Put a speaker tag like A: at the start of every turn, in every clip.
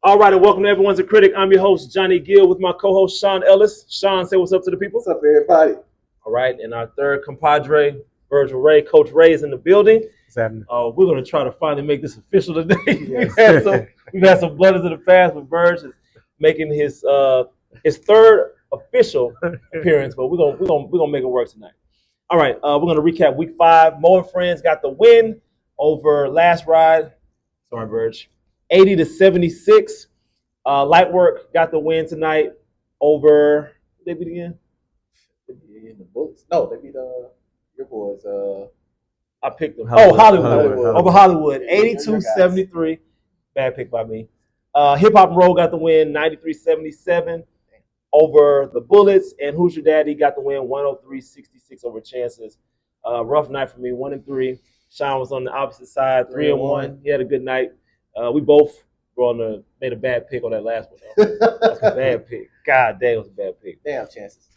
A: All right, and welcome to Everyone's a Critic. I'm your host, Johnny Gill, with my co-host, Sean Ellis. Sean, say what's up to the people.
B: What's up, everybody?
A: All right, and our third compadre, Virgil Ray, Coach Ray is in the building.
C: What's happening?
A: We're going to try to finally make this official today.
C: Yes.
A: we've had some blunders in the past, but Virgil is making his third official appearance, but we're gonna make it work tonight. All right, we're going to recap Week 5. Mo and Friends got the win over Last Ride. Sorry, Virgil. 80-76. Lightwork got the win tonight over. They beat again.
B: They beat the Bullets. No, they beat your boys.
A: I picked them.
C: Hollywood.
A: Over Hollywood. 82-73. Bad pick by me. Hip Hop and Roll got the win. 93-77 over the Bullets, and Hoosier Daddy got the win. 103-66 over Chancez. Rough night for me. 1-3. Sean was on the opposite side. 3-1. He had a good night. We both made a bad pick on that last one. That's a bad pick. God damn, it was a bad pick.
B: Damn, Chances.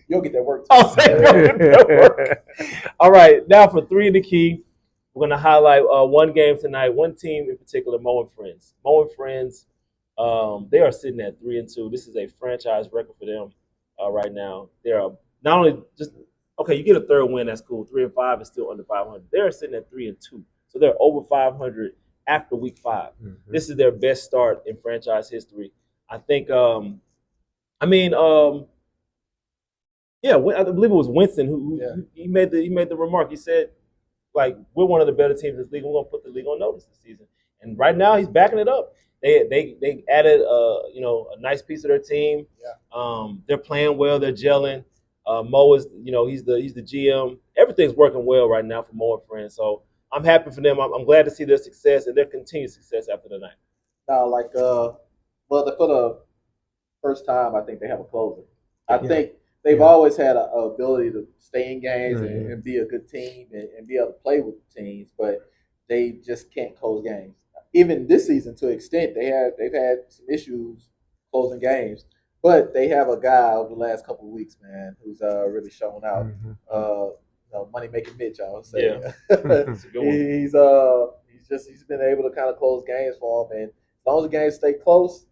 B: You'll get that work.
A: I'll say you'll get that work. All right, now for 3 in the key, we're going to highlight one game tonight, one team in particular, Mo and Friends. Mo and Friends, they are sitting at 3-2. This is a franchise record for them right now. They are not only just okay. You get a third win, that's cool. 3-5 is still under 500. They're sitting at 3-2, so they're over 500 after Week 5. Mm-hmm. This is their best start in franchise history. I think. I believe it was Winston who he made the remark. He said, like, we're one of the better teams in this league. We're gonna put the league on notice this season. And right now he's backing it up. They added a nice piece of their team. Yeah. They're playing well. They're gelling. Mo is he's the GM. Everything's working well right now for Mo and Friends. So I'm happy for them. I'm glad to see their success and their continued success after the night.
B: Now, for the first time, I think they have a closer. I think they've always had an ability to stay in games and be a good team and be able to play with teams, but they just can't close games. Even this season, to an extent, they've had some issues closing games, but they have a guy over the last couple of weeks, man, who's really shown out. Mm-hmm. Money making Mitch, I would say.
A: Yeah. That's a good one.
B: He's been able to kind of close games for him, and as long as the games stay close,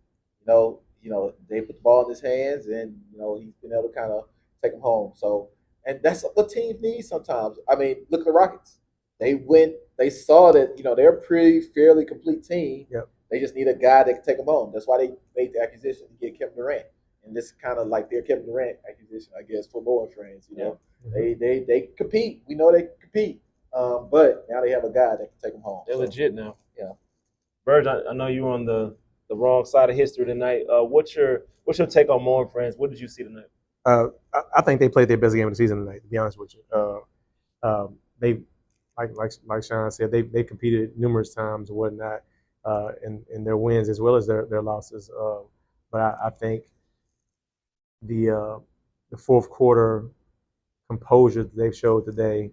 B: they put the ball in his hands, and he's been able to kind of take them home. So, and that's what teams need sometimes. I mean, look at the Rockets. They saw that they're a fairly complete team. Yep. They just need a guy that can take them home. That's why they made the acquisition to get Kevin Durant, and this is kind of like their Kevin Durant acquisition, I guess, for Mo and Friends. They compete. We know they compete, but now they have a guy that can take them home.
A: They're legit now.
B: Yeah.
A: Bird, I know you were on the wrong side of history tonight. What's your take on Mo and Friends? What did you see tonight?
C: I think they played their best game of the season tonight, to be honest with you. They, like Sean said, they competed numerous times and whatnot in their wins as well as their losses. But I think the fourth quarter composure that they showed today,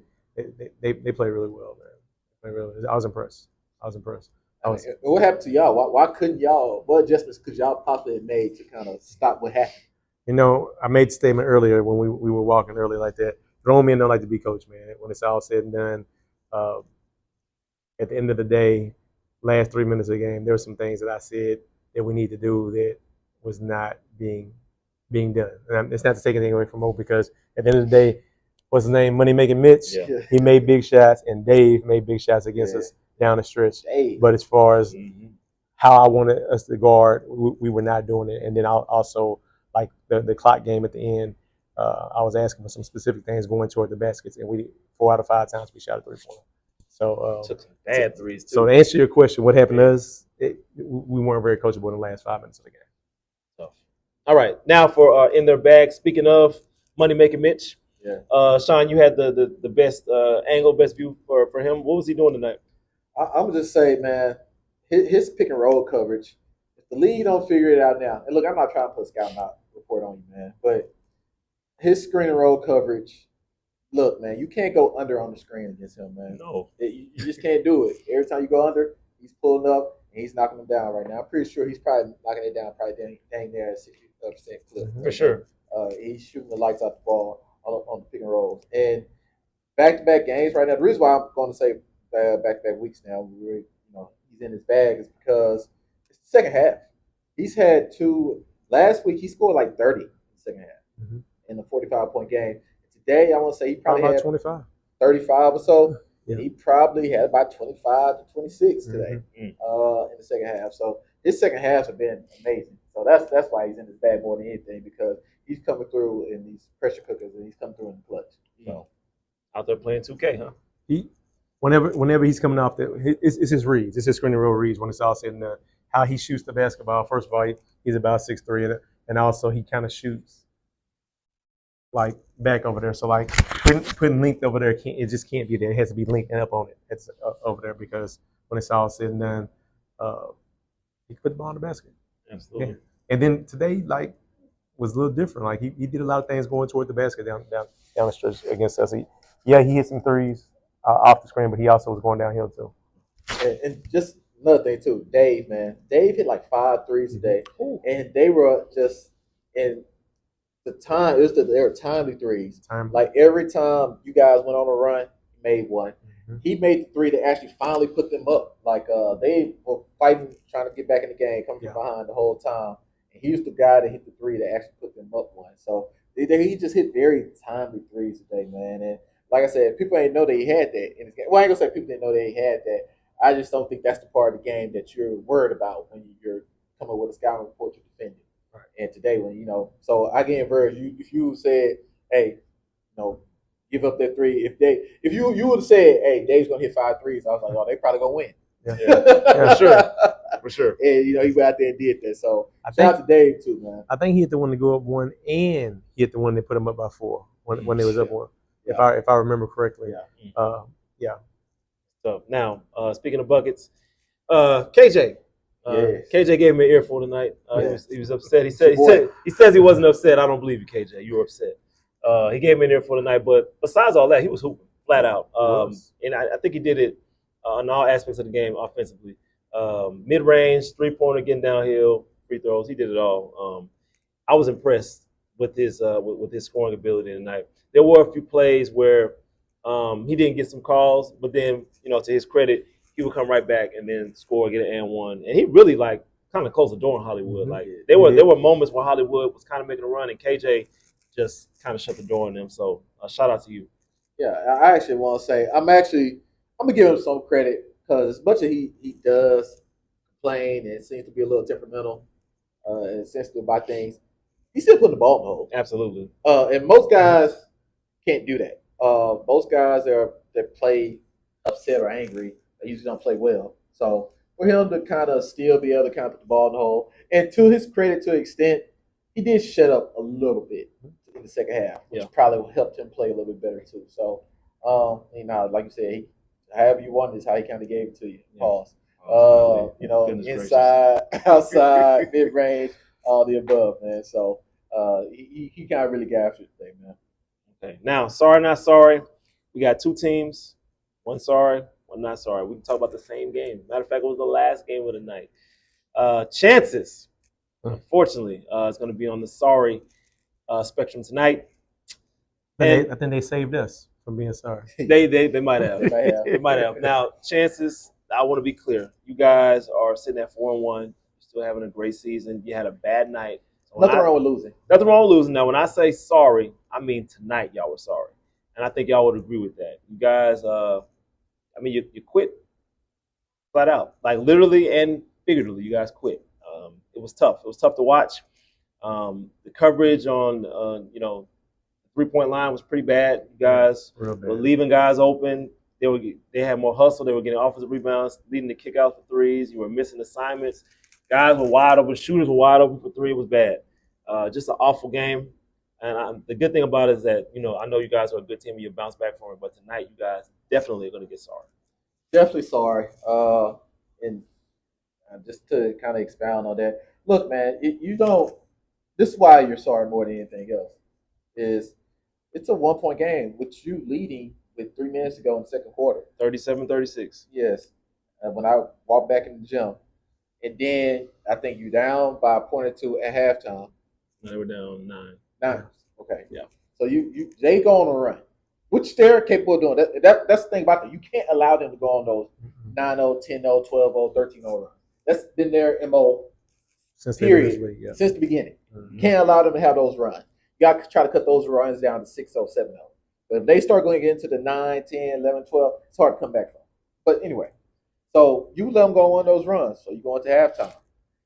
C: they played really well, man. I was impressed.
B: What happened to y'all? Why couldn't y'all? What adjustments could y'all possibly have made to kind of stop what happened?
C: I made the statement earlier when we were walking earlier like that. Grown men don't like to be coached, man. When it's all said and done, at the end of the day, last 3 minutes of the game, there were some things that I said that we need to do that was not being done. And it's not to take anything away from Mo, because at the end of the day, what's his name? Money making Mitch. Yeah. He made big shots, and Dave made big shots against us down the stretch. But as far as how I wanted us to guard, we were not doing it. And then also, like the clock game at the end, I was asking for some specific things going toward the baskets, and 4 out of 5 times we shot a 3-pointer. So
A: took some bad threes too.
C: So to answer your question, what happened to us? We weren't very coachable in the last 5 minutes of the game.
A: So, all right, now for in their bag. Speaking of money making Mitch, Sean, you had the best angle, best view for him. What was he doing tonight?
B: I'm gonna just say, man, his pick and roll coverage. If the league don't figure it out now, and look, I'm not trying to put a scouting report on you, man, but his screen and roll coverage. Look, man, you can't go under on the screen against him, man.
A: No,
B: you just can't do it. Every time you go under, he's pulling up and he's knocking them down right now. I'm pretty sure he's probably knocking it down, dang near at 60% clip.
A: For sure.
B: He's shooting the lights out the ball on the pick and rolls. And back-to-back games right now. The reason why I'm going to say back-to-back weeks now, he's in his bag, is because it's the second half. He's had two. Last week he scored like 30 in the second half in the 45-point game. Today I want to say he probably
C: about
B: had
C: 25.
B: 35 or so.
C: Yeah.
B: He probably had about 25 to 26 today in the second half. So his second halves have been amazing. So that's why he's in this bag more than anything, because he's coming through in these pressure cookers and he's coming through in the clutch. So
A: out there playing 2K, huh?
C: Whenever he's coming off it's his reads. It's his screen and roll reads when it's all said and done. How he shoots the basketball. First of all, he's about 6'3", and also he kind of shoots like back over there. So like putting length over there, it just can't be there. It has to be linked up on it. It's over there, because when it's all said and done, he can put the ball in the basket.
A: Absolutely.
C: Yeah. And then today, like, was a little different. Like he did a lot of things going toward the basket down the stretch against us. He hit some threes off the screen, but he also was going downhill too.
B: And just another thing too, Dave, man. Dave hit like 5 threes today, and they were just in the time. They were timely threes. Like every time you guys went on a run, he made one. He made the 3 that actually finally put them up. Like they were fighting, trying to get back in the game, coming from behind the whole time. And he was the guy that hit the 3 that actually put them up one. So he just hit very timely threes today, man. And like I said, people ain't know that he had that in his game. Well, I ain't gonna say people didn't know that he had that. I just don't think that's the part of the game that you're worried about when you're coming with a scouting report to defend it. Right. And today, when so I get encouraged. If you said, hey, give up that 3. If you would have said, hey, Dave's gonna hit 5 threes, I was like, oh, they probably gonna win.
A: Yeah, for sure.
B: And he went out there and did that. So shout out to Dave too, man.
C: I think he hit the one to go up 1, and he hit the one that put him up by 4 when they was up 1. Yeah. If I remember correctly. Yeah.
A: So now, speaking of buckets, KJ. KJ gave me an earful tonight. He was upset. He says he wasn't upset. I don't believe you, KJ. You were upset. He gave me an earful tonight, but besides all that, he was hooping flat out. And I think he did it in all aspects of the game offensively. Mid-range, 3-pointer, getting downhill, free throws. He did it all. I was impressed with his scoring ability tonight. There were a few plays where he didn't get some calls, but then, to his credit, he would come right back and then score, get an and one. And he really kind of closed the door on Hollywood. Like there were moments where Hollywood was kind of making a run, and KJ just kind of shut the door on them. So shout out to you.
B: Yeah, I actually want to say I'm gonna give him some credit, because as much as he does complain and seems to be a little temperamental and sensitive about things, he's still putting the ball in the hole.
A: Absolutely.
B: And most guys can't do that. Most guys that play upset or angry, they usually don't play well. So for him to kind of still be able to kind of put the ball in the hole, and to his credit, to an extent, he did shut up a little bit in the second half, which probably helped him play a little bit better too. So, like you said, however you wanted is how he kind of gave it to you. Pause. Inside, outside, mid range, all the above, man. So he kind of really got after it today, man.
A: Okay. Now, sorry, not sorry. We got 2 teams. One sorry, one not sorry. We can talk about the same game. Matter of fact, it was the last game of the night. Chancez, unfortunately, is going to be on the sorry spectrum tonight.
C: I think they saved us from being sorry.
A: They might have. They might have. Now, Chancez, I want to be clear. You guys are sitting at 4-1. You're still having a great season. You had a bad night. So
B: Nothing wrong with losing.
A: Nothing wrong with losing. Now, when I say sorry, I mean tonight y'all were sorry. And I think y'all would agree with that. You guys, you quit flat out. Like literally and figuratively, you guys quit. It was tough. It was tough to watch. The coverage on, the 3-point line was pretty bad. You guys were leaving guys open. They had more hustle. They were getting offensive rebounds, leading the kick out for threes. You were missing assignments. Guys were wide open. Shooters were wide open for 3. It was bad. Just an awful game. And the good thing about it is that, I know you guys are a good team and you'll bounce back from it. But tonight, you guys definitely are going to get sorry.
B: Definitely sorry. And just to kind of expound on that, look, man, this is why you're sorry more than anything else. It's a 1-point game with you leading with 3 minutes to go in the second quarter.
A: 37-36.
B: Yes. When I walked back in the gym. And then I think you're down by a point or 2 at halftime.
A: No, they were down 9.
B: 9. Okay.
A: Yeah.
B: So they go on a run, which they're capable of doing. That's the thing about them. You can't allow them to go on those 9-0, 10-0, 12-0, 13-0 runs. That's been their MO.
C: Since they've been in this
B: Period.
C: league, yeah.
B: Since the beginning.
A: Mhm.
B: You can't allow them to have those runs. You got to try to cut those runs down to 6-0, 7-0. But if they start going into the 9, 10, 11, 12, it's hard to come back from. But anyway, so you let them go on those runs. So you go into halftime.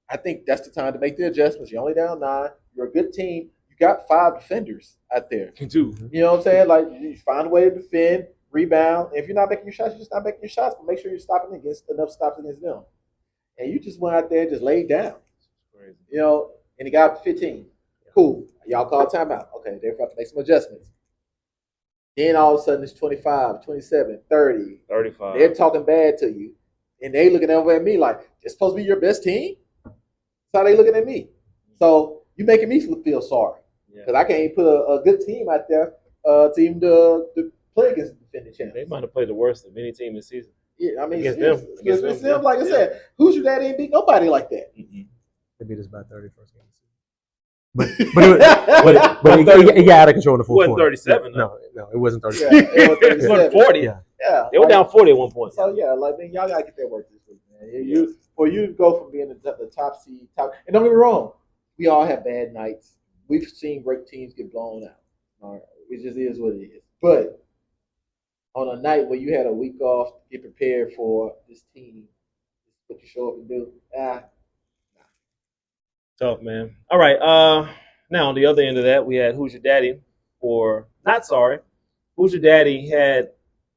B: I think that's the time to make the adjustments. You're only down 9. You're a good team. You got 5 defenders out there.
A: You do.
B: You know what I'm saying? Like, you find a way to defend, rebound. If you're not making your shots, you're just not making your shots. But make sure you're stopping against enough stops against them. And you just went out there and just laid down.
A: Crazy.
B: You know, and he got up to 15. Cool. Y'all call timeout. Okay, they're about to make some adjustments. Then all of a sudden it's 25, 27, 30.
A: 35.
B: They're talking bad to you. And they looking over at me like, it's supposed to be your best team? That's how they looking at me. So you making me feel sorry. Because I can't even put a good team out there to even to play against the defending champs.
A: They might have played the worst of any team this season.
B: Yeah, I mean,
A: Against
B: it's
A: them.
B: them. Like I said, Hoosier Daddy ain't beat nobody like that.
C: They beat us by 30 first game. But it got out of control in the
A: It
C: fourth
A: wasn't
C: quarter.
A: 37.
C: No, it wasn't 30.
B: Yeah, it was
A: It was 40.
C: Yeah.
B: Yeah,
A: They were down 40 at one point.
B: So yeah, like man, y'all gotta get that work this week, man. For you to go from being the top seed, and don't get me wrong, we all have bad nights. We've seen great teams get blown out. All right, it just is what it is. But on a night where you had a week off to get prepared for this team, what you show up and do,
A: Tough, man. All right. Now on the other end of that, we had Hoosier Daddy for not sorry. Hoosier Daddy had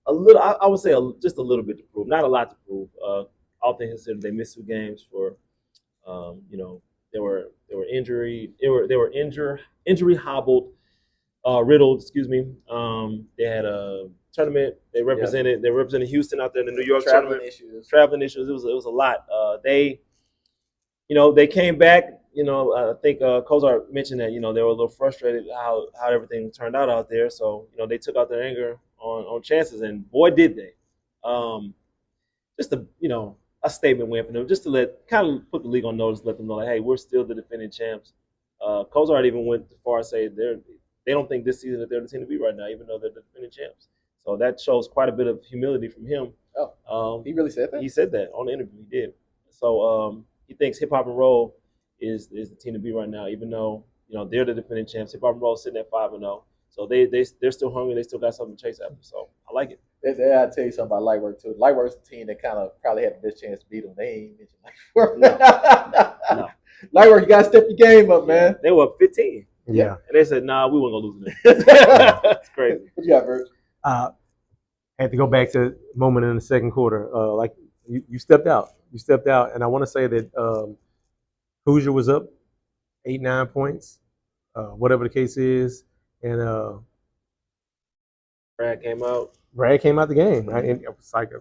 A: a little, I would say, just a little bit to prove, not a lot to prove. All things considered, they missed 2 games for, they were injury hobbled, riddled. Excuse me. They had a tournament. They represented Houston out there in the New York tournament. Traveling issues. It was a lot. They came back. I think Kozar mentioned that, they were a little frustrated how everything turned out there. So, they took out their anger on Chancez, and boy, did they. Just a statement win for them, just to kind of put the league on notice, let them know, like, hey, we're still the defending champs. Kozar even went as far as say they don't think this season that they're the team to beat right now, even though they're the defending champs. So that shows quite a bit of humility from him.
B: He really said that?
A: He said that on the interview. He did. So he thinks hip hop and roll is the team to beat right now, even though they're the defending champs. Hip hop and roll is sitting at 5-0, so they're still hungry. They still got something to chase after. So I like it.
B: I'll tell you something about Lightwork too. Lightwork's the team that kind of probably had the best chance to beat them. They ain't mentioned Lightwork.
A: No.
B: Lightwork, you gotta step your game up, man.
A: They were up 15.
C: Yeah.
A: And they said, nah, we weren't gonna lose it. That's crazy.
B: What you got, Bert?
C: Had to go back to a moment in the second quarter. Like you stepped out. You stepped out, and I want to say that Hoosier was up 8-9 points, whatever the case is, and
A: Brad came out.
C: the game, right? And it was like,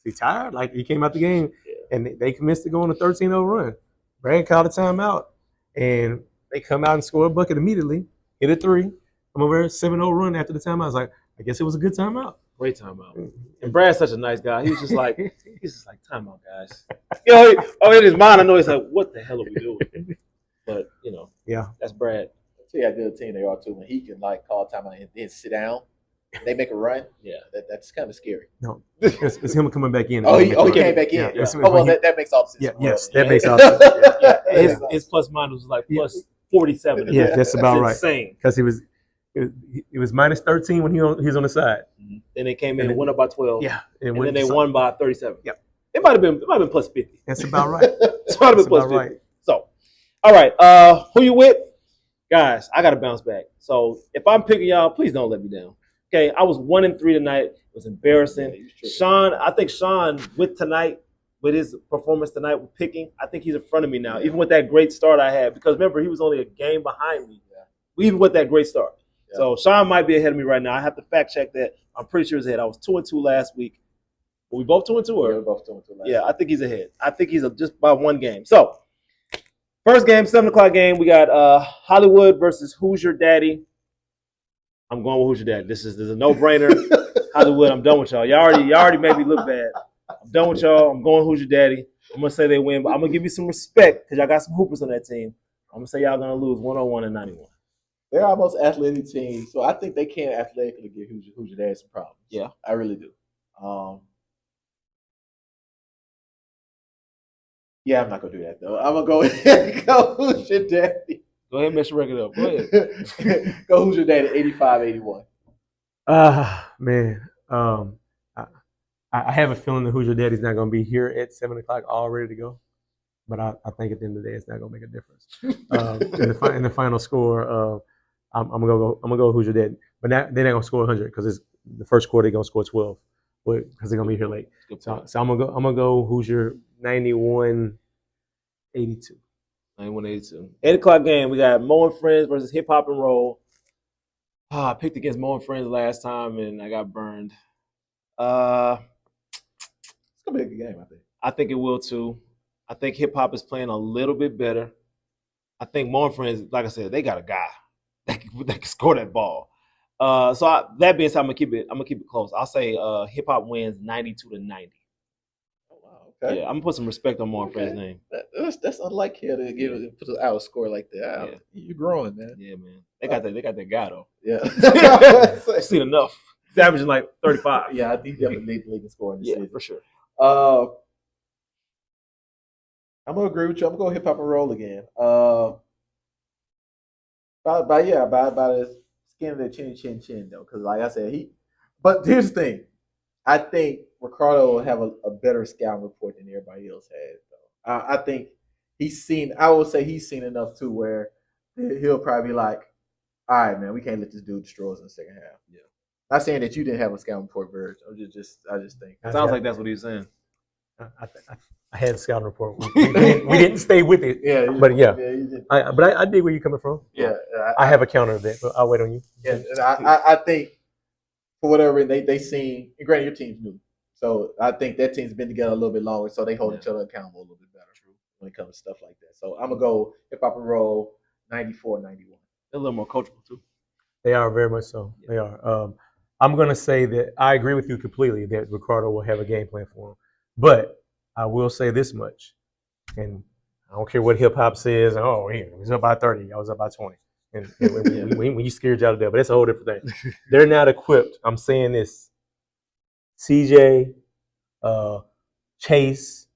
C: he tired? Like, he came out the game, and they commenced to go on a 13-0 run. Brad called a timeout, and they come out and score a bucket immediately, hit a 3. I'm over 7-0 run after the timeout. I was like, I guess it was a good timeout.
A: Great timeout. And Brad's such a nice guy. He was just like, timeout, guys. In his mind, I know he's like, what the hell are we doing? But, that's Brad.
B: See how good a team they are too. When he can call timeout and then sit down, they make a run. Yeah, that's kind of scary.
C: No, it's him coming back in.
B: He came back in.
C: Yeah.
B: That makes all the sense.
C: Yes, that makes all the sense.
A: His plus minus was like plus 47.
C: Yeah, that's about right.
A: Insane.
C: Because it was minus 13 when he was on the side.
A: Mm-hmm. Then they came in and went up by 12.
C: Yeah,
A: and then they won by 37.
C: Yep.
A: It might have been plus 50.
C: That's about right.
A: It might have been plus 50. Right. So, all right. Who you with? Guys, I got to bounce back. So if I'm picking y'all, please don't let me down. Okay, I was 1-3 tonight. It was embarrassing. I think Shuan with his performance tonight with picking, I think he's in front of me now, even with that great start I had. Because remember, he was only a game behind me. Yeah. Even with that great start. Yeah. So Shuan might be ahead of me right now. I have to fact check that. I'm pretty sure he's ahead. I was 2-2 last week. Were we both 2-2? Or?
B: Yeah, we're both 2-2 last week.
A: I think he's ahead. I think he's just by 1 game. So, first game, 7 o'clock game. We got Hollywood versus Hoosier Daddy. I'm going with Hoosier Daddy. This is a no-brainer. Hollywood, I'm done with y'all. Y'all already made me look bad. I'm done with y'all. I'm going Hoosier Daddy. I'm going to say they win, but I'm going to give you some respect because y'all got some hoopers on that team. I'm going to say y'all going to lose 101 and 91.
B: They're our most athletic team, so I think they can athletically give Hoosier Daddy some problems.
A: Yeah.
B: I really do. Yeah, I'm not gonna do that though. I'm gonna go ahead and go Hoosier Daddy.
A: Go ahead and mess your record up. Go ahead.
B: Go Hoosier Daddy 85-81.
C: Man. I have a feeling the Hoosier Daddy's not going to be here at 7:00 all ready to go. But I think at the end of the day, it's not going to make a difference. In the final score, I'm gonna go Hoosier Daddy. But they're not going to score 100 because it's the first quarter they're going to score 12, because they're going to be here late. So I'm gonna go Hoosier 91-82.
A: 91-82. 8:00 game. We got Mo and Friends versus Hip Hop and Roll. I picked against Mo and Friends last time and I got burned.
B: It's gonna be a good game, I think.
A: I think it will too. I think Hip Hop is playing a little bit better. I think Mo and Friends, like I said, they got a guy that can score that ball. That being said, I'm gonna keep it close. I'll say Hip Hop wins 92-90.
B: Oh wow, okay.
A: Yeah, I'm gonna put some respect on Mo and Friends' name.
B: That's unlike here to put an out score like that.
A: Yeah.
B: You're growing, man.
A: Yeah, man. They got that guy though.
B: Yeah.
A: I've seen enough. He's averaging like 35.
B: Yeah, I think definitely lead in scoring this season.
A: For sure.
B: I'm gonna agree with you. I'm gonna go Hip Hop and Roll again. By the skin of the chin though, because like I said, But here's the thing, I think Ricardo will have a better scouting report than everybody else has. Though I think he's seen. I would say he's seen enough too where he'll probably be like, "All right, man, we can't let this dude destroy us in the second half." Yeah. Not saying that you didn't have a scouting report, Verge. I just think
A: it sounds like that's what he's saying.
C: I had a scouting report. We didn't stay with it.
B: Yeah,
C: but yeah.
B: you did.
C: I dig where you're coming from.
B: Yeah,
C: I have a counter to that, but I'll wait on you.
B: Yeah, and I think for whatever they seen, and granted your team's new, so I think that team's been together a little bit longer, so they hold each other accountable a little bit better when it comes to stuff like that. So I'm gonna go Hip Hop and Roll 94-91.
A: They're a little more coachable too.
C: They are very much so. Yeah. They are. I'm gonna say that I agree with you completely that Ricardo will have a game plan for him, but I will say this much, and I don't care what hip hop says. Oh, he was up by 30. I was up by 20. And when you scared y'all to death, but that's a whole different thing. They're not equipped. I'm saying this. CJ, Chase,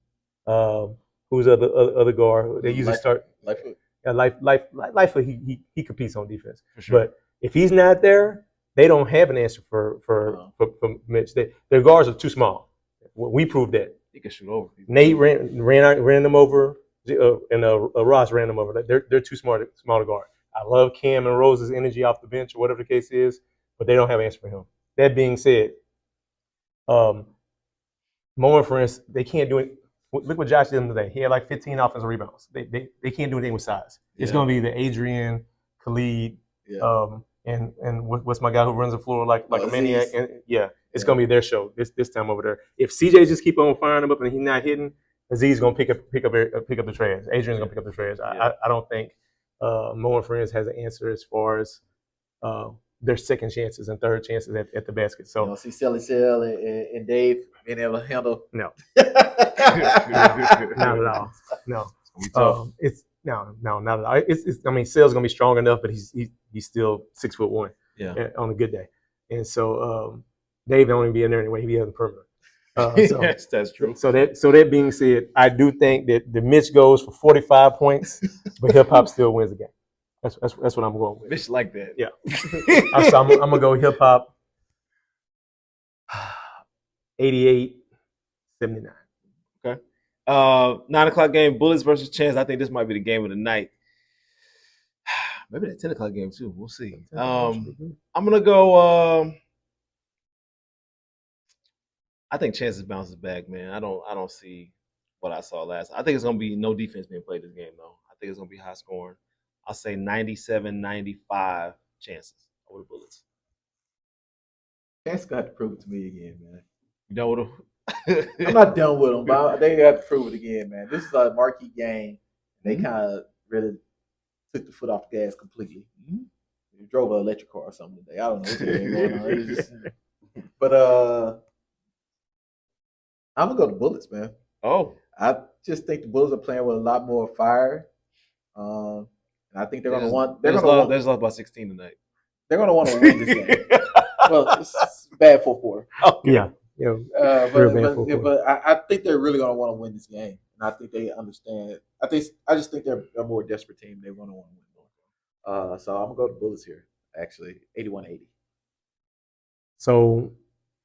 C: who's other guard? They usually start.
B: Lightfoot.
C: Yeah, Lightfoot. He competes on defense. For sure. But if he's not there, they don't have an answer for Mitch. Their guards are too small. We proved that.
A: He can shoot over.
C: Nate ran them over, and Ross ran them over. They're too small to guard. I love Cam and Rose's energy off the bench or whatever the case is, but they don't have an answer for him. That being said, Mo and Friends, they can't do it. Look what Josh did today. He had like 15 offensive rebounds. They can't do anything with size. It's going to be the Adrian, Khalid, and what's my guy who runs the floor like a maniac. And it's going to be their show this time over there. If CJ just keep on firing them up and he's not hitting, Aziz's going to pick up the trash. Adrian's going to pick up the trash. I don't think Mo and Friends has an answer as far as their second chances and third chances at the basket. So
B: you don't see Sally Sell and Dave being able to handle.
C: No, not at all. No, it's not at all. I mean, Sell's going to be strong enough, but he's still 6'1". Yeah, on a good day. And so Dave don't even be in there anyway. He'll be on the perimeter.
A: Yes, that's true.
C: So that being said, I do think that the Mitch goes for 45 points, but Hip Hop still wins the game. That's what I'm going with.
A: Mitch like that.
C: Yeah. So I'm gonna go Hip Hop 88-79.
A: Okay. 9:00 game, Bullets versus Chancez. I think this might be the game of the night. Maybe that 10:00 game too. We'll see. I'm gonna go. I think Chancez bounces back, man. I don't see what I saw last. I think it's gonna be no defense being played this game though. I think it's gonna be high scoring. I'll say 97-95 Chancez over the Bullets.
B: Chancez got to prove it to me again, man.
A: You done with him?
B: I'm not done with them, but they have to prove it again, man. This is a marquee game. They kind of really took the foot off the gas completely. Mm-hmm. They drove an electric car or something today. I don't know what's going on. But I'm gonna go to Bullets, man.
A: Oh,
B: I just think the Bullets are playing with a lot more fire. And I think they're going to want. There's
A: lost by 16 tonight.
B: They're going to want to win this game. Well, it's bad fourth quarter.
C: Yeah.
B: But I think they're really going to want to win this game. and I think they understand. I just think they're a more desperate team. They want to win. So I'm gonna go to Bullets here. Actually, 81-80.
C: So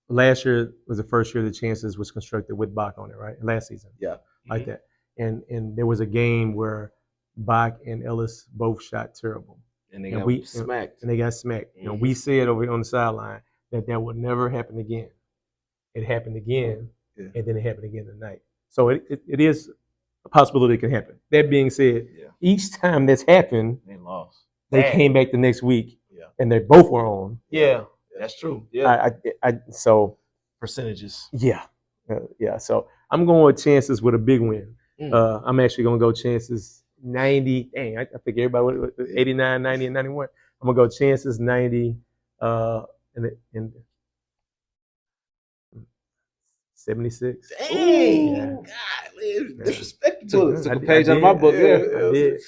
C: last year was the first year the Chancez was constructed with Bach on it, right? Last season,
B: Yeah,
C: like that. And there was a game where Bach and Ellis both shot terrible,
A: and they got smacked.
C: And they got smacked. You know, we said over on the sideline that would never happen again. It happened again, and then it happened again tonight. So it is a possibility it can happen. That being said, each time that's happened,
A: they lost.
C: They came back the next week,
B: Yeah.
C: and they both were on.
A: Yeah, that's true. Yeah,
C: so
A: percentages.
C: Yeah, yeah. So I'm going with Chancez with a big win. I'm actually going to go Chancez 90. Dang, I think everybody with 89, 90, and 91. I'm going to go Chancez 90 and 76.
B: Dang,
C: Yeah.
B: God, disrespect to it.
A: Took a page out of my book.
C: I did.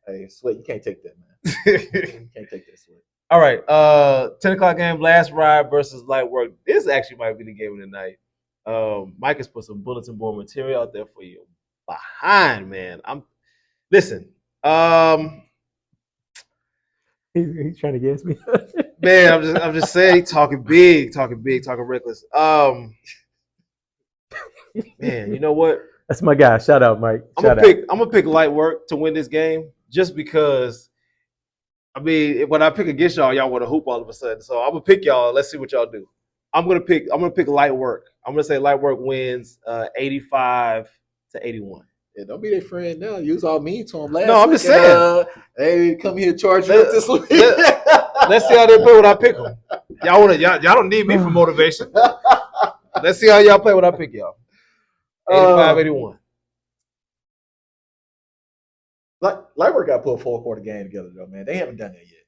B: Hey, Sweat, you can't take that, man. You can't take that, Sweat.
A: All right, 10 o'clock game, Last Ride versus Light Work. This actually might be the game of the night. Mike has put some bulletin board material out there for you. Behind, man. Listen.
C: He's trying to guess me.
A: Man, I'm just saying, he's talking big, talking reckless. Man, you know what?
C: That's my guy. Shout out, Mike.
A: I'm gonna pick Light Work to win this game just because. I mean, when I pick against y'all want to hoop all of a sudden. So I'm gonna pick y'all. Let's see what y'all do. I'm gonna pick Light Work. I'm gonna say Light Work wins 85-81.
B: Yeah, don't be their friend now. You was all mean to him last week.
A: No, I'm just saying.
B: Hey, come here, charge you up this week.
A: Let's see how they play when I pick them. Y'all don't need me for motivation. Let's see how y'all play when I pick y'all. 85-81.
B: Lightwork got to put a 4-quarter game together, though, man. They haven't done that yet.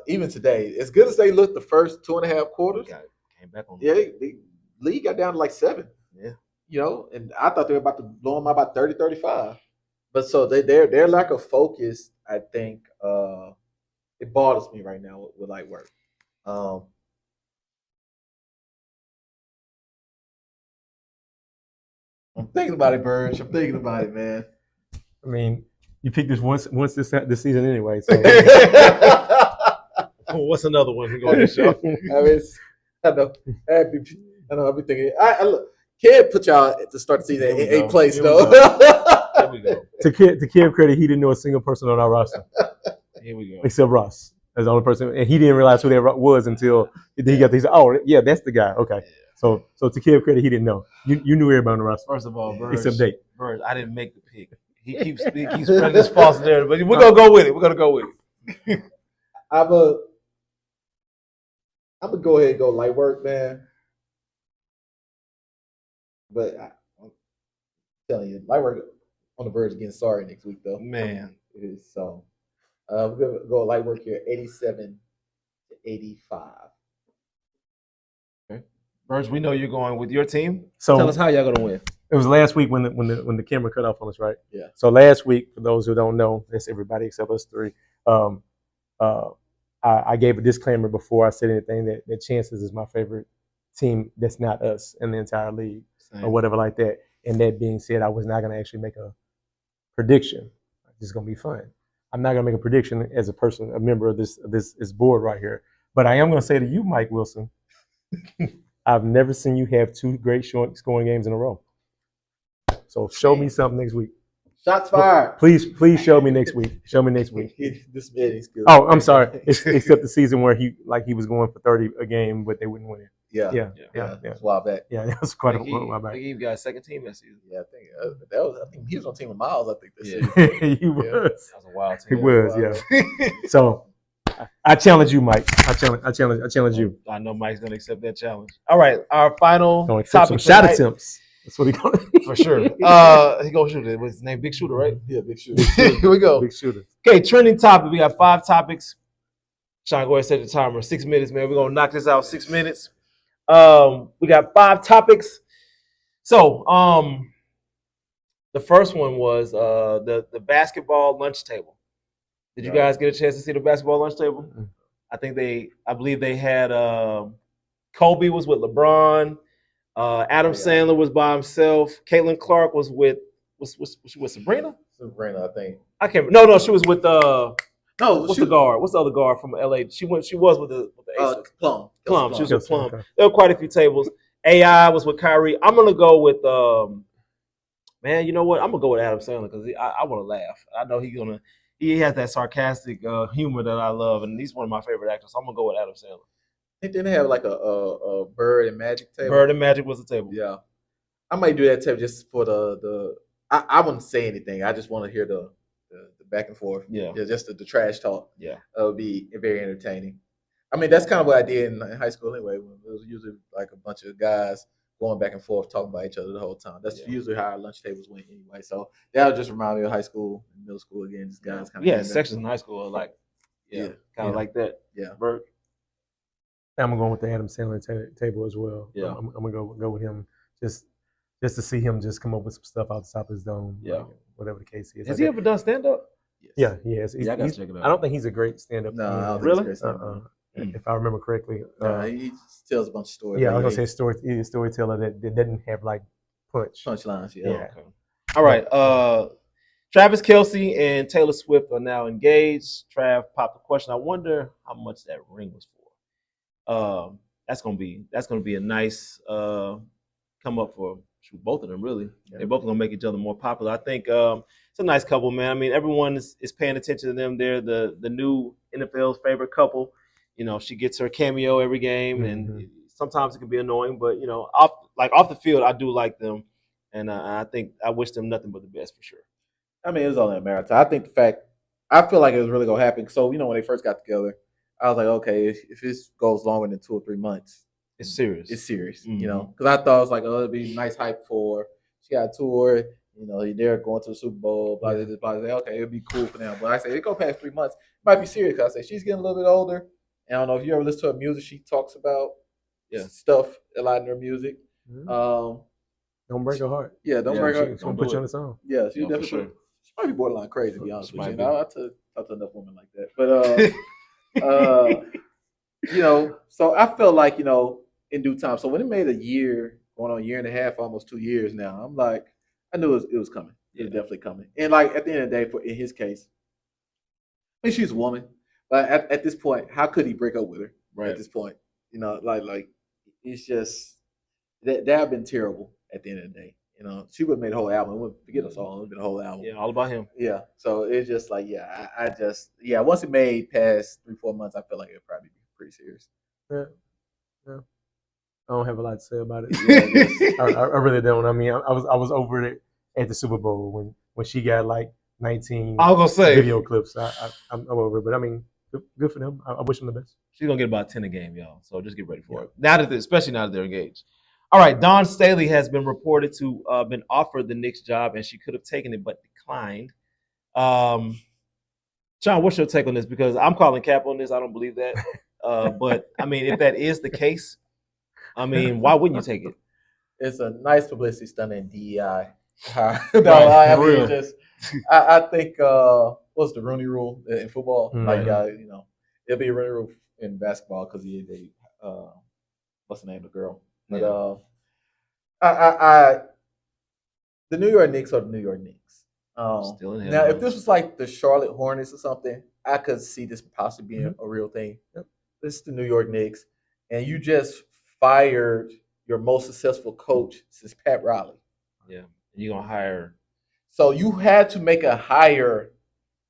B: Even today, as good as they looked the first 2.5 quarters,
A: came back on.
B: Yeah, the league got down to like 7.
A: Yeah,
B: you know, and I thought they were about to blow them out by 30, 35. But so their lack of focus, I think, it bothers me right now with Lightwork. I'm thinking about it, Burge. I'm thinking about it, man.
C: I mean, you picked this once this season anyway. So.
A: What's another one to go on the show?
B: I know. I've been thinking. Look, Kev put y'all to start the season in 8th place, though.
A: Here we go.
C: To Kev credit, he didn't know a single person on our roster.
A: Here we go.
C: Except Ross, as the only person, and he didn't realize who that was until he got these. Oh, yeah, that's the guy. Okay. Yeah. So to Kev credit, he didn't know. You knew everybody on the roster.
A: First of all, Burge,
C: except Dave.
A: Burge, I didn't make the pick. He keeps spreading this false narrative, but we're gonna go with it.
B: I'm gonna go ahead and go Lightwork, man. But I'm telling you, Lightwork on the verge of getting sorry next week, though.
A: Man,
B: it is so. We're gonna go Lightwork here, 87-85.
A: Okay, Burge, we know you're going with your team.
C: So
A: tell us how y'all gonna win.
C: It was last week when the camera cut off on us, right?
B: Yeah.
C: So last week, for those who don't know, that's everybody except us three. I gave a disclaimer before I said anything that Chancez is my favorite team that's not us in the entire league. Same. Or whatever like that. And that being said, I was not going to actually make a prediction. It's going to be fun. I'm not going to make a prediction as a member of this board right here. But I am going to say to you, Mike Wilson, I've never seen you have 2 great scoring games in a row. So show me something next week.
B: Shots fired.
C: Please show me next week. Show me next week.
B: This man is good.
C: Oh, I'm sorry. Except the season where he was going for 30 a game, but they wouldn't win it.
B: Yeah. That's a while back.
C: Yeah, that was quite a while back.
A: I think he got second team that season.
B: Yeah, I think he was on team of Miles. I think this season.
C: He was.
A: That was a wild team.
C: He was. Yeah. So I challenge you, Mike. I challenge you.
A: I know Mike's gonna accept that challenge. All right, our final
C: topic. Some shot attempts. That's what he going
A: for sure. He gonna shoot it. What's his name? Big Shooter, right?
B: Yeah, Big Shooter.
A: Here we go.
C: Big Shooter.
A: Okay, trending topic. We got 5 topics. Sean, go ahead and set the timer. 6 minutes, man. We're gonna knock this out 6 minutes. We got 5 topics. So, the first one was the basketball lunch table. Did you guys get a chance to see the basketball lunch table? Mm-hmm. I believe they had Kobe was with LeBron. Adam Sandler was by himself. Caitlin Clark was with with Sabrina?
B: Sabrina, I think.
A: I can't. No, she was with
B: No,
A: what's the guard? What's the other guard from LA? She was with the Aces.
B: Plum.
A: Plum. She was with Plum.
C: Okay.
A: There were quite a few tables. AI was with Kyrie. I'm gonna go with man. You know what? I'm gonna go with Adam Sandler because I want to laugh. I know he has that sarcastic humor that I love, and he's one of my favorite actors. So I'm gonna go with Adam Sandler.
B: I think they have like a bird and magic table.
A: Bird and Magic was the table.
B: Yeah, I might do that table just for the. I wouldn't say anything. I just want to hear the back and forth.
A: Yeah.
B: Just the trash talk.
A: Yeah.
B: It would be very entertaining. I mean, that's kind of what I did in high school anyway. When it was usually like a bunch of guys going back and forth talking about each other the whole time. That's usually how our lunch tables went anyway. So that would just remind me of high school, middle school again. Just guys kind of.
A: Yeah, sections in high school are like kind of like that.
B: Yeah.
A: Bert.
C: I'm gonna go with the Adam Sandler table as well.
A: Yeah.
C: I'm gonna go with him just to see him just come up with some stuff out the top of his dome.
A: Yeah.
C: Like, whatever the case is.
A: Has he ever done stand up?
C: Yeah, he has.
A: Yeah, I gotta check it out.
C: I don't think he's a great stand-up.
B: No, I don't
A: Really?
B: think it's great.
C: If I remember correctly.
B: He just tells a bunch of stories.
C: Yeah, I was gonna say he's a storyteller that doesn't have like punch.
B: Punchlines. Yeah.
A: Okay. All right. Travis Kelce and Taylor Swift are now engaged. Trav popped the question. I wonder how much that ring was for. That's gonna be a nice come up for both of them. Really, they're both gonna make each other more popular. I think it's a nice couple, man. I mean, everyone is paying attention to them. They're the new NFL's favorite couple. You know, she gets her cameo every game, and sometimes it can be annoying, but you know, off the field, I do like them, and I think I wish them nothing but the best for sure.
B: I mean, it was only a marathon. I think I feel like it was really gonna happen. So when they first got together, I was like, okay, if this goes longer than 2 or 3 months,
A: it's serious.
B: It's serious,
A: Mhm.
B: you know, because I thought it was like, it'd be nice hype for she got a tour, you know, they're going to the Super Bowl, blah, blah, blah, blah. Okay, it'd be cool for them. But I say it go past 3 months, it might be serious. Because I say she's getting a little bit older. And I don't know if you ever listen to her music. She talks about stuff a lot in her music.
C: Don't break her heart.
B: Yeah, don't break her.
C: She's gonna put you on the song.
B: Yeah, she definitely.
A: Sure.
B: She might be borderline crazy, to be honest with you.
A: Might be.
B: I talk to enough women like that, but you know, so I felt like, you know, in due time. So when it made a year, going on a year and a half, almost 2 years now, I'm like, I knew it was coming. It was definitely coming. And like at the end of the day, in his case, I mean, she's a woman, but at this point, how could he break up with her?
A: Right.
B: At this point, you know, like it's just that have been terrible. At the end of the day, you know, she would have made a whole album. It wouldn't forget a song. It would have been a whole album.
A: Yeah, all about him.
B: Yeah. So it's just like, once it made past 3-4 months, I feel like it would probably be pretty serious.
C: Yeah. I don't have a lot to say about it. I really don't. I mean, I was over it at the Super Bowl when she got like 19
A: I was gonna say
C: video clips. I'm over it, but I mean, good for them. I wish them the best.
A: She's gonna get about 10 a game, y'all. So just get ready for it. Especially now that they're engaged. All right, Dawn Staley has been reported to been offered the Knicks job, and she could have taken it but declined. John, what's your take on this? Because I'm calling cap on this. I don't believe that. But I mean, if that is the case, I mean, why wouldn't you take it?
B: It's a nice publicity stunt in DEI. I think what's the Rooney Rule in football?
C: Mm-hmm.
B: Like, you know, it'll be a Rooney Rule in basketball because they what's the name of the girl? But the New York Knicks are the New York Knicks.
A: Still in
B: Now, if this was like the Charlotte Hornets or something, I could see this possibly being a real thing.
C: Yep.
B: This is the New York Knicks, and you just fired your most successful coach since Pat Riley.
A: Yeah, you're gonna hire.
B: So you had to make a hire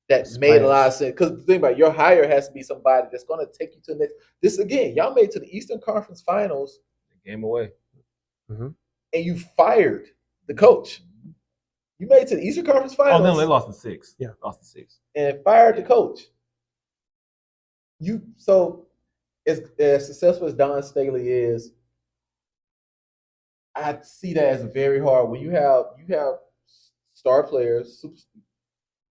B: that made a lot of sense. Because think about it, your hire has to be somebody that's going to take you to the next. This again, y'all made it to the Eastern Conference Finals.
A: Game away.
B: And you fired the coach. You made it to the Eastern Conference Finals.
A: Oh, no, they lost in 6.
C: Yeah,
A: lost in 6.
B: And fired the coach. So as successful as Don Staley is, I see that as very hard when you have star players,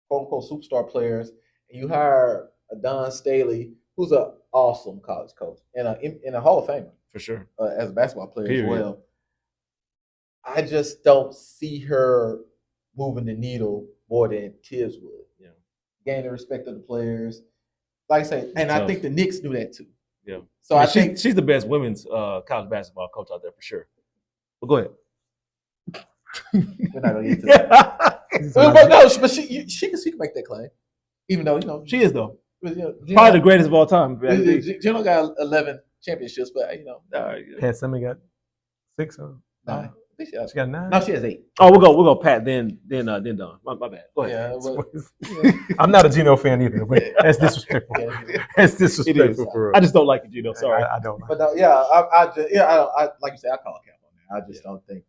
B: quote unquote superstar players, and you hire a Don Staley who's an awesome college coach and a Hall of Famer
A: for sure
B: as a basketball player
A: Period.
B: As well. I just don't see her moving the needle more than Tibbs would.
A: Yeah,
B: gain the respect of the players, like I say, and I think the Knicks knew that too.
A: Yeah,
B: so I think
A: she's the best women's college basketball coach out there for sure. But go ahead.
B: We're not gonna get to that. But no, but she can make that claim, even though
A: She is though.
B: Gino,
A: Probably the greatest of all time.
B: Gino got 11 championships, but
C: Pat Summitt got 6. Huh?
B: 9.
C: She got 9.
B: No, she has 8.
A: Oh, we'll go Pat, then Don. My bad. Go ahead.
B: Yeah,
C: I'm not a Gino fan either, but that's disrespectful. That's disrespectful for real.
A: I just don't like it, Gino. Sorry,
C: I don't.
B: But no, I like you said, I call Cap on that. I just don't think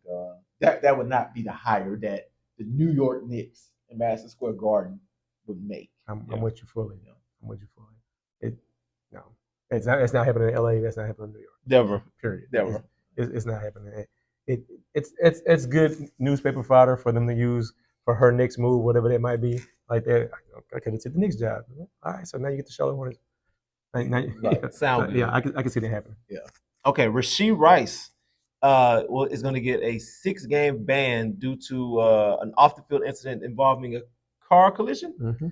B: that would not be the hire that the New York Knicks in Madison Square Garden would make.
C: I'm with you fully. I'm with you fully. It's not happening in LA. That's not happening in New York.
A: Never.
C: Period.
A: Never.
C: It's not happening. It's good newspaper fodder for them to use for her next move, whatever that might be. Like that, I could have took the Knicks job. All right, so now you get the Charlotte Hornets.
A: Sound good.
C: I can see that happen.
B: Yeah.
A: Okay, Rashee Rice is going to get a 6-game ban due to an off-the-field incident involving a car collision.
C: Mm-hmm.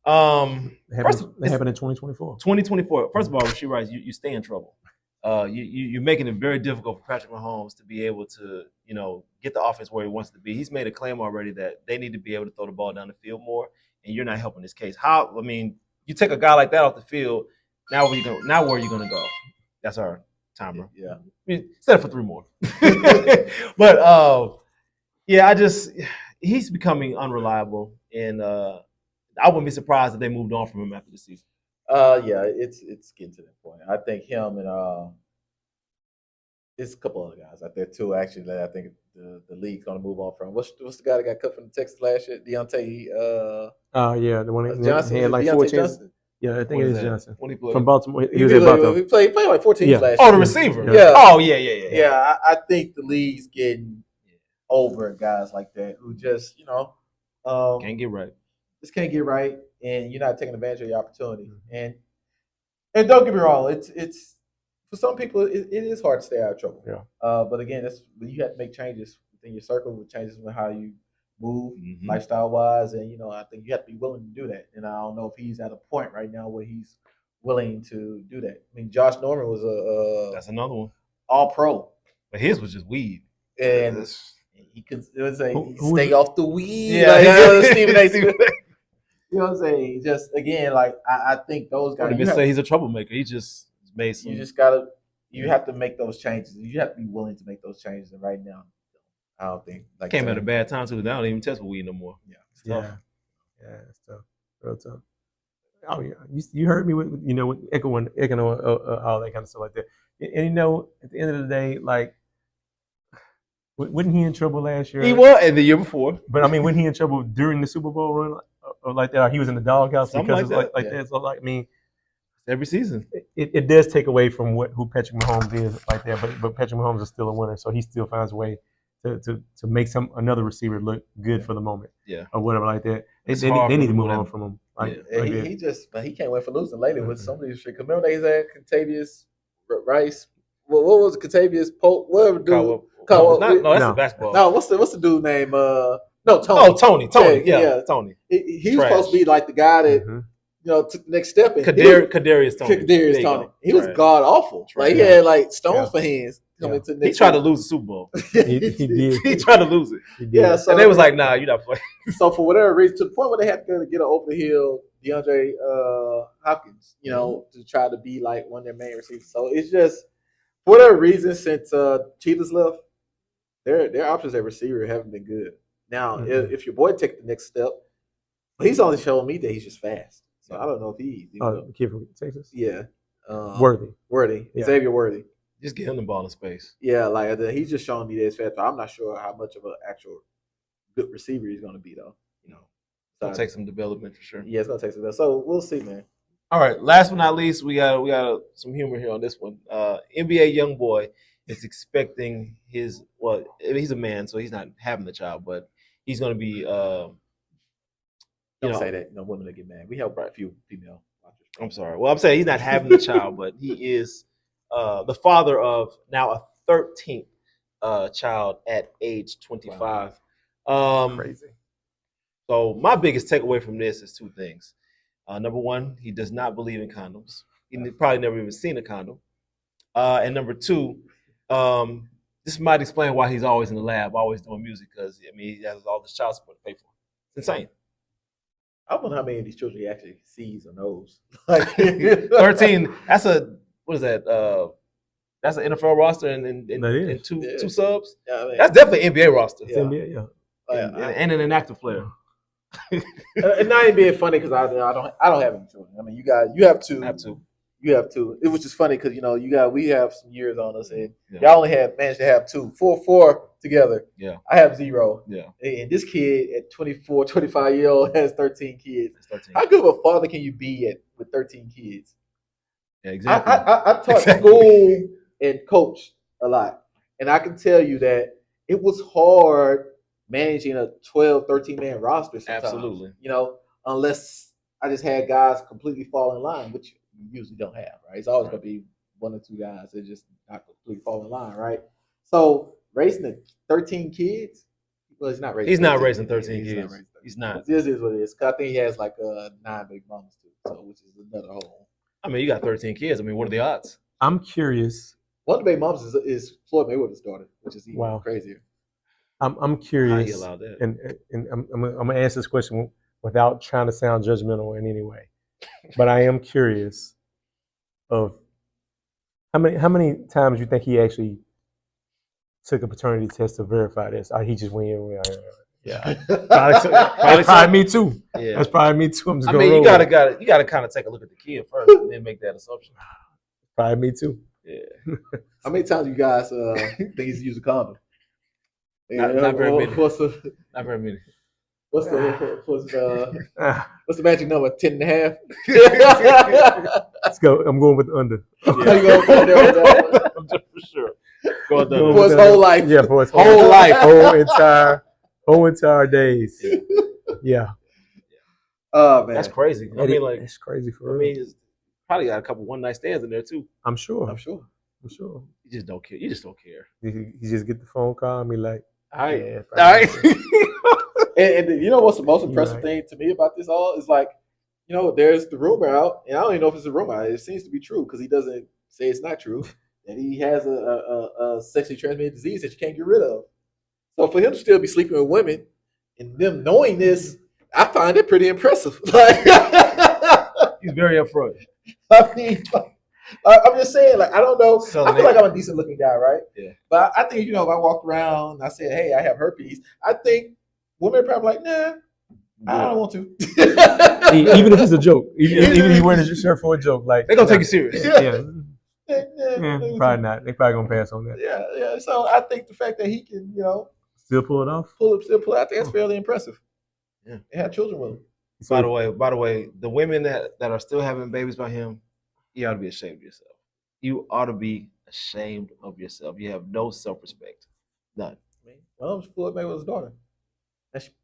A: It
C: happened in 2024.
A: 2024. First of all, Rashee Rice, you stay in trouble. You're making it very difficult for Patrick Mahomes to be able to, get the offense where he wants to be. He's made a claim already that they need to be able to throw the ball down the field more, and you're not helping this case. You take a guy like that off the field. Now where are you gonna go? That's our timer.
B: Yeah.
A: Set it for 3 more. But he's becoming unreliable, and I wouldn't be surprised if they moved on from him after the season.
B: It's getting to that point. I think him and there's a couple other guys out there too. Actually, that I think the league's gonna move on from. What's the guy that got cut from Texas last year? Deontay.
C: The one
B: Johnson.
C: he had like
B: Deontay
C: 4 chances.
B: Johnson?
C: Yeah, I think it is Johnson
A: When he played
C: from Baltimore. He was at Baltimore.
B: He played like 14 last year.
A: Oh, the receiver.
B: Yeah.
A: Oh, yeah.
B: I think the league's getting over guys like that who just
A: Can't get right.
B: Just can't get right, and you're not taking advantage of your opportunity. And don't get me wrong, it's for some people it is hard to stay out of trouble.
C: Yeah.
B: But again, you have to make changes within your circle, with changes with how you move, lifestyle wise, and I think you have to be willing to do that. And I don't know if he's at a point right now where he's willing to do that. I mean, Josh Norman was
A: that's another one,
B: all pro,
A: but his was just weed,
B: and he could stay off the weed.
A: Yeah,
B: Stephen A. Smith. You know what I'm saying? Just again, like I think those guys.
A: I don't even say he's a troublemaker. He just made some.
B: You have to make those changes. You have to be willing to make those changes. And right now, I don't think
A: came at a bad time too. They don't even test with weed no more.
B: Yeah,
A: it's tough.
C: It's tough. Real tough. Oh yeah, you heard me with echoing all that kind of stuff like that. And at the end of the day, like, wasn't he in trouble last year?
A: He was, and the year before.
C: But I mean, wasn't he in trouble during the Super Bowl run? Or like that, or he was in the doghouse because
A: like
C: it's that. So I mean,
A: every season
C: it does take away from who Patrick Mahomes is like that. But Patrick Mahomes is still a winner, so he still finds a way to make another receiver look good for the moment, or whatever like that. They need to move on from him.
B: He can't win for losing lately with some of these shit. Remember they had Contavious Rice. What was it? Contavious Pope? Whatever dude.
A: No, that's the basketball.
B: No, what's the dude name? No, Tony.
A: Oh, Tony. Yeah. Tony.
B: He was supposed to be like the guy that took the next step.
A: Kadarius Tony.
B: Kadarius Tony. He was god awful. Like he had like stones for hands.
A: He tried to lose the Super Bowl.
C: He did.
A: He tried to lose it.
B: Yeah. So
A: and they was like, "Nah, you're not playing."
B: So for whatever reason, to the point where they had to get an over the hill DeAndre Hopkins, to try to be like one of their main receivers. So it's just for whatever reason, since Cheetahs left, their options at receiver haven't been good. Now, if your boy take the next step, he's only showing me that he's just fast. So I don't know if he's.
C: The kid from Texas?
B: Yeah.
C: Worthy.
B: Yeah. Xavier Worthy.
A: Just get him the ball in space.
B: Yeah, like he's just showing me that he's fast. But I'm not sure how much of an actual good receiver he's going to be, though.
A: It'll take some development for sure.
B: Yeah, it's going to take some development. So we'll see, man.
A: All right. Last but not least, we got some humor here on this one. NBA young boy is expecting he's a man, so he's not having the child, but he's going to be.
B: Don't say that. Women that get mad. We have a few female watchers.
A: I'm sorry. Well, I'm saying he's not having the child, but he is the father of now a 13th child at age 25. Wow.
C: Crazy.
A: So my biggest takeaway from this is 2 things. Number one, he does not believe in condoms. He probably never even seen a condom. And number 2, This might explain why he's always in the lab, always doing music, because I mean he has all this child support to pay for. It's insane.
B: I don't know how many of these children he actually sees or knows. Like
A: 13. That's a what is that? That's an NFL roster and two subs.
B: Yeah, I mean,
A: That's definitely an NBA roster.
C: It's NBA, yeah.
A: And an inactive player.
B: And not even being funny because I don't have any children. I mean, you have two.
A: I have two.
B: You have two. It was just funny because we have some years on us, and y'all only managed to have two, four together.
A: Yeah,
B: I have 0.
A: Yeah,
B: and this kid at 24, 25-year-old has 13 kids.
A: 13.
B: How good of a father can you be with 13 kids?
A: Yeah, exactly.
B: I taught school and coached a lot, and I can tell you that it was hard managing a 12, 13-man roster sometimes.
A: Absolutely.
B: Unless I just had guys completely fall in line, which you usually don't have, right? It's always going to be 1 or 2 guys that just not completely fall in line, right? So raising the 13 kids, well, he's not raising.
A: He's not raising 13 kids. He's not.
B: This is what it is. 'Cause I think he has like 9 big mamas too, so which is another whole.
A: I mean, you got 13 kids. I mean, what are the odds?
C: I'm curious.
B: One of the big mamas is Floyd Mayweather's daughter, which is even crazier.
C: I'm curious,
A: How you allowed that?
C: and I'm gonna answer this question without trying to sound judgmental in any way, but I am curious of how many times you think he actually took a paternity test to verify this. Or he just went in. Yeah, probably me too.
A: Yeah,
C: that's probably me too.
A: I mean, you gotta kind of take a look at the kid first and then make that assumption.
C: Probably me too.
A: Yeah.
B: How many times you guys think he's used a condom?
A: Not very many.
B: Not
A: very many.
B: What's the magic number? 10.5.
C: Let's go. I'm going with the under.
A: Yeah. For sure. Going
B: for his whole life.
C: Yeah, for his
A: whole life,
C: whole entire days. Yeah.
B: Oh man,
A: that's crazy. I mean, like
C: it's crazy for me.
A: I mean, it's probably got a couple one night stands in there too.
C: I'm sure.
A: You just don't care. You just don't care.
C: You just get the phone call and be like,
A: all right,
C: yeah,
A: all right.
B: and you know what's the most impressive thing to me about this all is like, there's the rumor out, and I don't even know if it's a rumor. It seems to be true because he doesn't say it's not true. That he has a sexually transmitted disease that you can't get rid of. So for him to still be sleeping with women and them knowing this, I find it pretty impressive. Like,
A: he's very upfront.
B: I mean, I'm just saying, like, I don't know.
A: So
B: I feel like I'm a decent looking guy, right?
A: Yeah.
B: But I think, if I walked around and I said, hey, I have herpes, I think women are probably like, nah, I don't want to.
C: Even if it's a joke. Even if you wear a shirt for a joke. Like,
A: they're going to take you serious.
C: Yeah, probably not. They're probably going to pass on that.
B: Yeah. So I think the fact that he can,
C: still pull it off?
B: Still pull it out, I think that's fairly impressive. Yeah. They had children with him.
A: By the way, the women that are still having babies by him, you ought to be ashamed of yourself. You ought to be ashamed of yourself. You have no self-respect. None.
B: Well, it's Floyd Mayweather's daughter.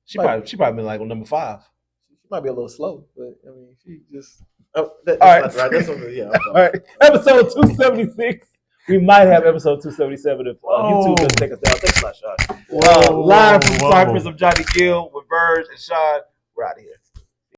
A: She probably been like on number 5.
B: She might be a little slow, but I mean, she just.
A: All right. All right. Episode 276. We might have episode 277 if YouTube doesn't take us down. Thanks a lot, Sean. Live from Cypress, I'm Johnny Gill with Verge and Sean. We're out of here.